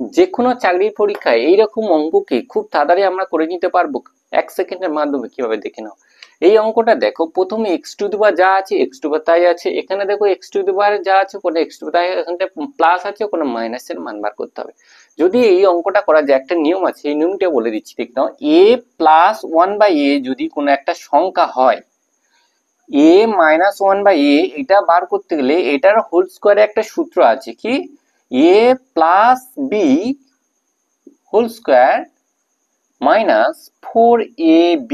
যে কোনো চাকরির পরীক্ষায় এইরকম অঙ্ককে খুব তাড়াতাড়ি আমরা করে নিতে পারবো 1 সেকেন্ডের মাধ্যমে। কিভাবে দেখে নাও। এই অঙ্কটা দেখো, প্রথমে এক্স টু দি পাওয়ার যা আছে এক্স টু দি পাওয়ার তাই আছে, এখানে দেখো এক্স টু দি পাওয়ার যা আছে কোনো এক্স টু দি পাওয়ার এখানটা প্লাস আছে কোনো মাইনাসের মান বার করতে হবে। যদি এই অঙ্কটা করা যায়, একটা নিয়ম আছে, এই নিয়মটা বলে দিচ্ছি দেখ নাও। এ প্লাস ওয়ান বাই এ যদি কোনো একটা সংখ্যা হয়, এ মাইনাস ওয়ান বাই এ এটা বার করতে গেলে এটার হোল স্কোয়ারে একটা সূত্র আছে, কি a plus b whole square minus 4ab,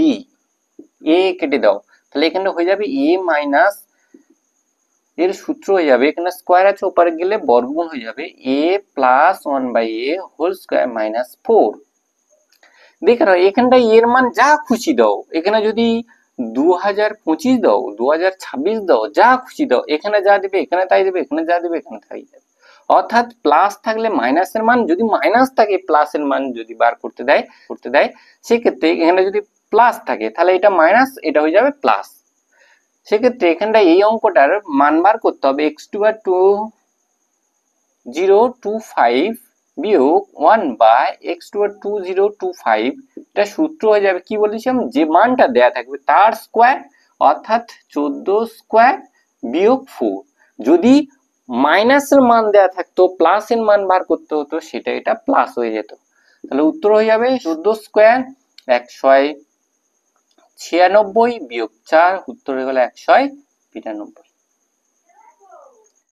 a কেটে দাও, তাহলে এখানে হয়ে যাবে এ মাইনাস, এর সূত্র হয়ে যাবে, এখানে স্কোয়ার আছে ওপারে গেলে বর্গমূল হয়ে যাবে a plus one by a whole square minus 4। দেখে নাও এখানটা এর মান যা খুশি দাও, এখানে যদি 2025 দাও, 2026 দাও, যা খুশি দাও, এখানে যা দেবে এখানে তাই দেবে, এখানে যা দেবে এখানে তাই দেবে। অর্থাৎ প্লাস থাকলে মাইনাসের মান, যদি মাইনাস থাকে প্লাসের মান যদি বার করতে দেয় সেক্ষেত্রে এখানে যদি প্লাস থাকে তাহলে এটা মাইনাস, এটা হয়ে যাবে প্লাস। সেক্ষেত্রে এখানটা এই অঙ্কটার মান বার করতে হবে এক্স টু আর 2025 বিয়োগ 1 বাই এক্স টু আর 2025, এটা সূত্র হয়ে যাবে, কি বলেছিলাম, যে মানটা দেয়া থাকবে তার স্কোয়ার, অর্থাৎ 14 স্কোয়ার বিয়োগ 4। যদি মাইনাসের মান দেয়া থাকতো প্লাসের মান বার করতে হতো, সেটা এটা প্লাস হয়ে যেত। তাহলে উত্তর হয়ে যাবে 14 স্কোয়ার 196 বিয়োগ 4, উত্তর হয়ে গেল 192।